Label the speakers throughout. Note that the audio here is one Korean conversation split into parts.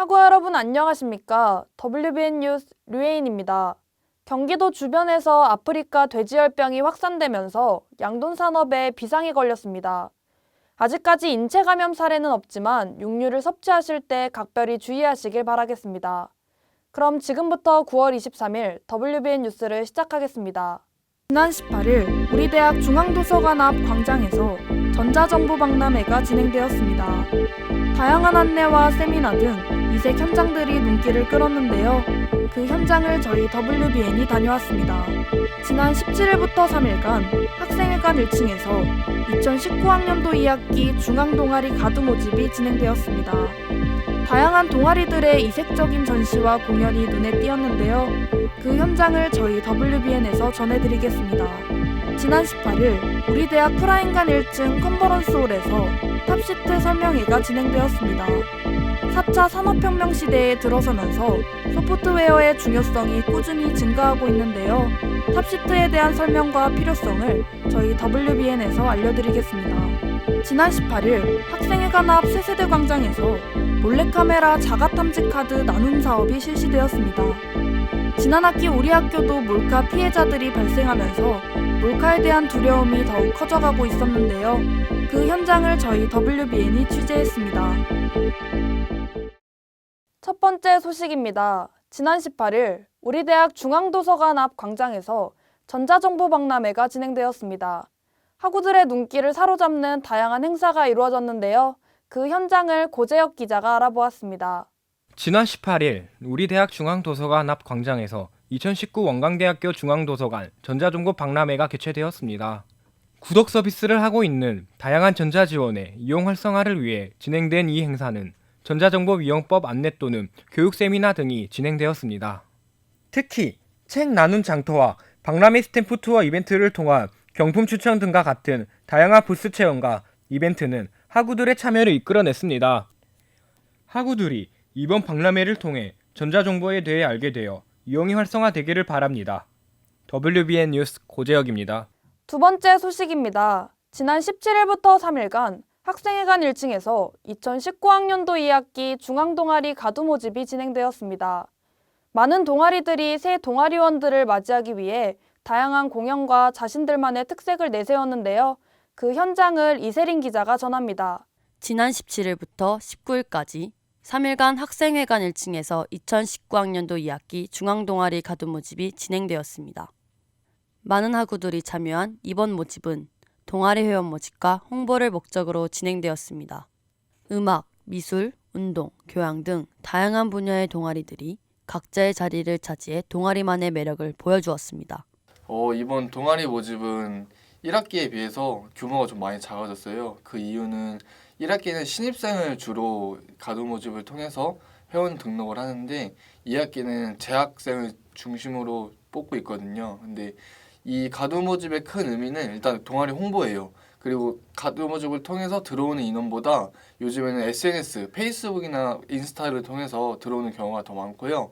Speaker 1: 학우 여러분 안녕하십니까? WBN 뉴스 류혜인입니다. 경기도 주변에서 아프리카 돼지열병이 확산되면서 양돈 산업에 비상이 걸렸습니다. 아직까지 인체 감염 사례는 없지만 육류를 섭취하실 때 각별히 주의하시길 바라겠습니다. 그럼 지금부터 9월 23일 WBN 뉴스를 시작하겠습니다. 지난 18일 우리 대학 중앙도서관 앞 광장에서 전자정보 박람회가 진행되었습니다. 다양한 안내와 세미나 등 이색 현장들이 눈길을 끌었는데요. 그 현장을 저희 WBN이 다녀왔습니다. 지난 17일부터 3일간 학생회관 1층에서 2019학년도 2학기 중앙동아리 가두 모집이 진행되었습니다. 다양한 동아리들의 이색적인 전시와 공연이 눈에 띄었는데요. 그 현장을 저희 WBN에서 전해드리겠습니다. 지난 18일 우리 대학 프라인관 1층 컨퍼런스홀에서 탑시트 설명회가 진행되었습니다. 4차 산업혁명 시대에 들어서면서 소프트웨어의 중요성이 꾸준히 증가하고 있는데요. 탑시트에 대한 설명과 필요성을 저희 WBN에서 알려드리겠습니다. 지난 18일 학생회관 앞 세세대 광장에서 몰래카메라 자가탐지 카드 나눔 사업이 실시되었습니다. 지난 학기 우리 학교도 몰카 피해자들이 발생하면서 몰카에 대한 두려움이 더욱 커져가고 있었는데요. 그 현장을 저희 WBN이 취재했습니다. 첫 번째 소식입니다. 지난 18일 우리 대학 중앙도서관 앞 광장에서 전자정보 박람회가 진행되었습니다. 학우들의 눈길을 사로잡는 다양한 행사가 이루어졌는데요. 그 현장을 고재혁 기자가 알아보았습니다.
Speaker 2: 지난 18일 우리 대학 중앙도서관 앞 광장에서 2019 원광대학교 중앙도서관 전자정보 박람회가 개최되었습니다. 구독 서비스를 하고 있는 다양한 전자지원의 이용 활성화를 위해 진행된 이 행사는 전자정보위용법 안내 또는 교육 세미나 등이 진행되었습니다. 특히 책 나눔 장터와 박람회 스탬프 투어 이벤트를 통한 경품 추천 등과 같은 다양한 부스 체험과 이벤트는 학우들의 참여를 이끌어냈습니다. 학우들이 이번 박람회를 통해 전자정보에 대해 알게 되어 이용이 활성화되기를 바랍니다. WBN 뉴스 고재혁입니다.
Speaker 1: 두 번째 소식입니다. 지난 17일부터 3일간 학생회관 1층에서 2019학년도 2학기 중앙동아리 가두 모집이 진행되었습니다. 많은 동아리들이 새 동아리원들을 맞이하기 위해 다양한 공연과 자신들만의 특색을 내세웠는데요. 그 현장을 이세린 기자가 전합니다.
Speaker 3: 지난 17일부터 19일까지 3일간 학생회관 1층에서 2019학년도 2학기 중앙동아리 가두 모집이 진행되었습니다. 많은 학우들이 참여한 이번 모집은 동아리 회원 모집과 홍보를 목적으로 진행되었습니다. 음악, 미술, 운동, 교양 등 다양한 분야의 동아리들이 각자의 자리를 차지해 동아리만의 매력을 보여주었습니다.
Speaker 4: 이번 동아리 모집은 1학기에 비해서 규모가 좀 많이 작아졌어요. 그 이유는 1학기는 신입생을 주로 가두 모집을 통해서 회원 등록을 하는데 2학기는 재학생을 중심으로 뽑고 있거든요. 근데 이 가두 모집의 큰 의미는 일단 동아리 홍보예요. 그리고 가두 모집을 통해서 들어오는 인원보다 요즘에는 SNS, 페이스북이나 인스타를 통해서 들어오는 경우가 더 많고요.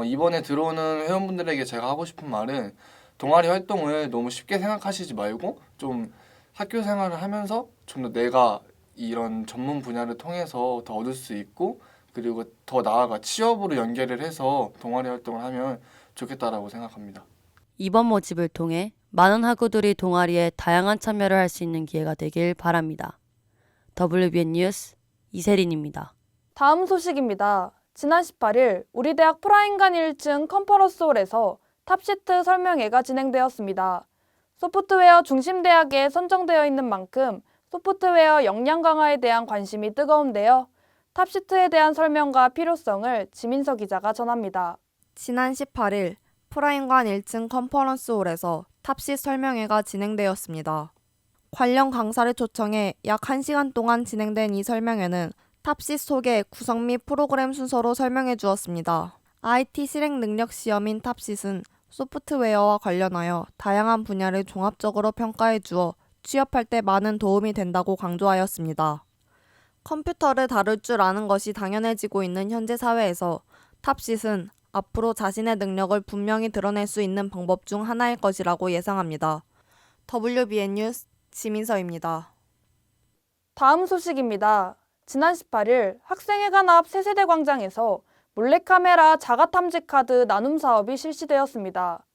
Speaker 4: 이번에 들어오는 회원분들에게 제가 하고 싶은 말은 동아리 활동을 너무 쉽게 생각하시지 말고 좀 학교 생활을 하면서 좀 더 내가 이런 전문 분야를 통해서 더 얻을 수 있고 그리고 더 나아가 취업으로 연계를 해서 동아리 활동을 하면 좋겠다라고 생각합니다.
Speaker 3: 이번 모집을 통해 많은 학우들이 동아리에 다양한 참여를 할 수 있는 기회가 되길 바랍니다. WBN 뉴스 이세린입니다.
Speaker 1: 다음 소식입니다. 지난 18일 우리 대학 프라인관 1층 컨퍼런스홀에서 탑시트 설명회가 진행되었습니다. 소프트웨어 중심대학에 선정되어 있는 만큼 소프트웨어 역량 강화에 대한 관심이 뜨거운데요. 탑시트에 대한 설명과 필요성을 지민서 기자가 전합니다.
Speaker 5: 지난 18일 프라인관 1층 컨퍼런스홀에서 탑시 설명회가 진행되었습니다. 관련 강사를 초청해 약 1시간 동안 진행된 이 설명회는 탑시 소개, 구성 및 프로그램 순서로 설명해 주었습니다. IT 실행 능력 시험인 탑시는 소프트웨어와 관련하여 다양한 분야를 종합적으로 평가해 주어 취업할 때 많은 도움이 된다고 강조하였습니다. 컴퓨터를 다룰 줄 아는 것이 당연해지고 있는 현재 사회에서 탑시는 앞으로 자신의 능력을 분명히 드러낼 수 있는 방법 중 하나일 것이라고 예상합니다. WBN 뉴스 지민서입니다.
Speaker 1: 다음 소식입니다. 지난 18일 학생회관 앞 세세대 광장에서 몰래카메라 자가탐지카드 나눔 사업이 실시되었습니다.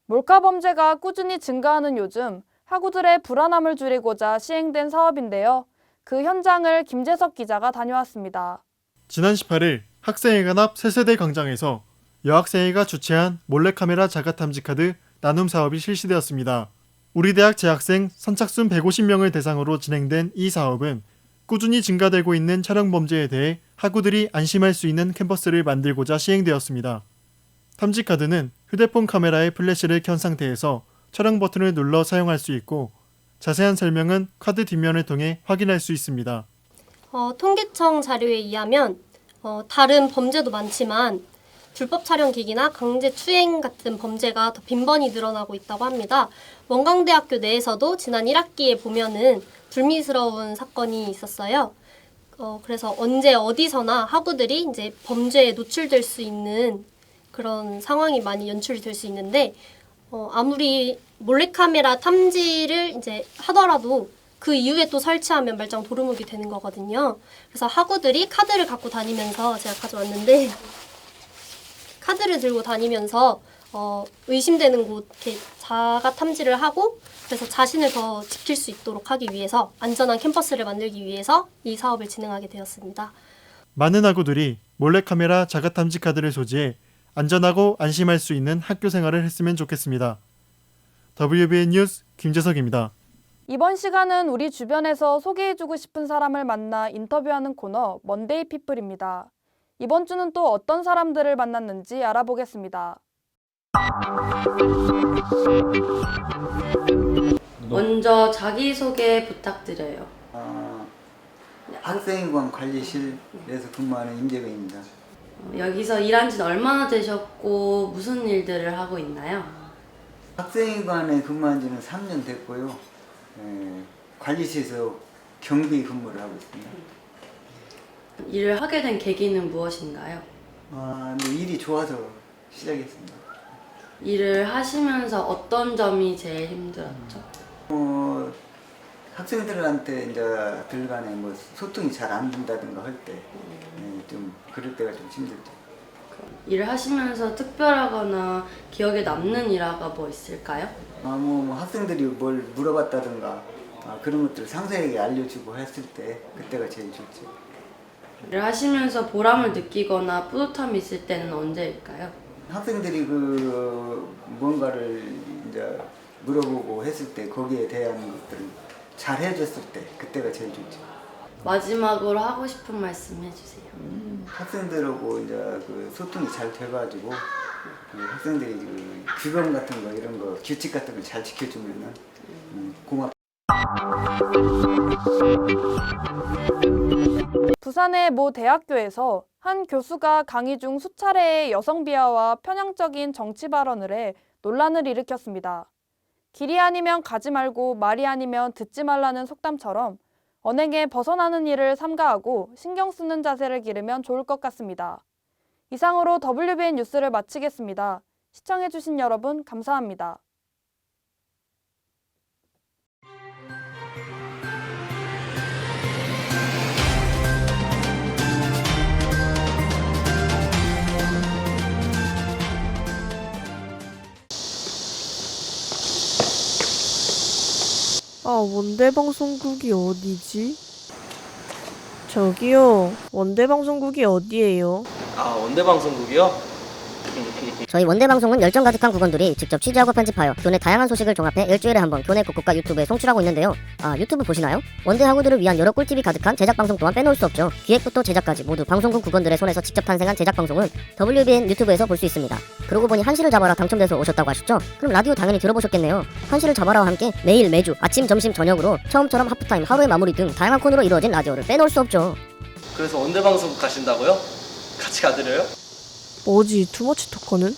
Speaker 1: 몰카 범죄가 꾸준히 증가하는 요즘 학우들의 불안함을 줄이고자 시행된 사업인데요. 그 현장을 김재석 기자가 다녀왔습니다.
Speaker 6: 지난 18일 학생회관 앞 세세대 광장에서 여학생회가 주최한 몰래카메라 자가탐지카드 나눔 사업이 실시되었습니다. 우리 대학 재학생 선착순 150명을 대상으로 진행된 이 사업은 꾸준히 증가되고 있는 촬영 범죄에 대해 학우들이 안심할 수 있는 캠퍼스를 만들고자 시행되었습니다. 탐지카드는 휴대폰 카메라에 플래시를 켠 상태에서 촬영 버튼을 눌러 사용할 수 있고 자세한 설명은 카드 뒷면을 통해 확인할 수 있습니다.
Speaker 7: 통계청 자료에 의하면 다른 범죄도 많지만 불법 촬영 기기나 강제 추행 같은 범죄가 더 빈번히 늘어나고 있다고 합니다. 원광대학교 내에서도 지난 1학기에 보면은 불미스러운 사건이 있었어요. 그래서 언제 어디서나 학우들이 이제 범죄에 노출될 수 있는 그런 상황이 많이 연출이 될 수 있는데 아무리 몰래카메라 탐지를 이제 하더라도 그 이후에 또 설치하면 말짱 도루묵이 되는 거거든요. 그래서 학우들이 카드를 갖고 다니면서 제가 가져왔는데 카드를 들고 다니면서 의심되는 곳 이렇게 자가 탐지를 하고 그래서 자신을 더 지킬 수 있도록 하기 위해서 안전한 캠퍼스를 만들기 위해서 이 사업을 진행하게 되었습니다.
Speaker 6: 많은 학우들이 몰래카메라 자가탐지 카드를 소지해 안전하고 안심할 수 있는 학교 생활을 했으면 좋겠습니다. WBN 뉴스 김재석입니다.
Speaker 1: 이번 시간은 우리 주변에서 소개해주고 싶은 사람을 만나 인터뷰하는 코너 먼데이 피플입니다. 이번 주는 또 어떤 사람들을 만났는지 알아보겠습니다.
Speaker 3: 먼저 자기소개 부탁드려요.
Speaker 8: 학생회관 관리실에서 근무하는 임재근입니다.
Speaker 3: 여기서 일한 지는 얼마나 되셨고 무슨 일들을 하고 있나요?
Speaker 8: 학생회관에 근무한 지는 3년 됐고요. 관리실에서 경비 근무를 하고 있습니다.
Speaker 3: 일을 하게 된 계기는 무엇인가요?
Speaker 8: 근데 일이 좋아서 시작했습니다.
Speaker 3: 일을 하시면서 어떤 점이 제일 힘들었죠?
Speaker 8: 학생들한테 이제 들간에 뭐 소통이 잘 안 된다든가 할 때 좀 그럴 때가 좀 힘들죠.
Speaker 3: 일을 하시면서 특별하거나 기억에 남는 일화가 뭐 있을까요?
Speaker 8: 뭐 학생들이 뭘 물어봤다든가 그런 것들을 상세하게 알려주고 했을 때 그때가 제일 좋죠.
Speaker 3: 일을 하시면서 보람을 느끼거나 뿌듯함이 있을 때는 언제일까요?
Speaker 8: 학생들이 그 뭔가를 이제 물어보고 했을 때 거기에 대한 것들을 잘 해줬을 때 그때가 제일 좋죠.
Speaker 3: 마지막으로 하고 싶은 말씀 해주세요.
Speaker 8: 학생들하고 이제 그 소통이 잘 돼가지고 그 학생들이 그 규범 같은 거 이런 거 규칙 같은 걸 잘 지켜주면은 고맙.
Speaker 1: 부산의 모 대학교에서 한 교수가 강의 중 수차례의 여성 비하와 편향적인 정치 발언을 해 논란을 일으켰습니다. 길이 아니면 가지 말고 말이 아니면 듣지 말라는 속담처럼 언행에 벗어나는 일을 삼가하고 신경 쓰는 자세를 기르면 좋을 것 같습니다. 이상으로 WBN 뉴스를 마치겠습니다. 시청해주신 여러분 감사합니다.
Speaker 9: 원대방송국이 어디지? 저기요, 원대방송국이 어디예요?
Speaker 10: 원대방송국이요?
Speaker 11: 저희 원대방송은 열정 가득한 국원들이 직접 취재하고 편집하여 교내 다양한 소식을 종합해 일주일에 한 번 교내 곳곳과 유튜브에 송출하고 있는데요. 유튜브 보시나요? 원대 학우들을 위한 여러 꿀팁이 가득한 제작방송 또한 빼놓을 수 없죠. 기획부터 제작까지 모두 방송국 국원들의 손에서 직접 탄생한 제작방송은 WBN 유튜브에서 볼 수 있습니다. 그러고 보니 한시를 잡아라 당첨돼서 오셨다고 하셨죠? 그럼 라디오 당연히 들어보셨겠네요. 한시를 잡아라와 함께 매일 매주 아침 점심 저녁으로 처음처럼 하프타임 하루의 마무리 등 다양한 코너로 이루어진 라디오를 빼놓을 수 없죠.
Speaker 10: 그래서 원대방송국 가신다고요? 같이 가드려요?
Speaker 9: 뭐지, 투머치 토커는?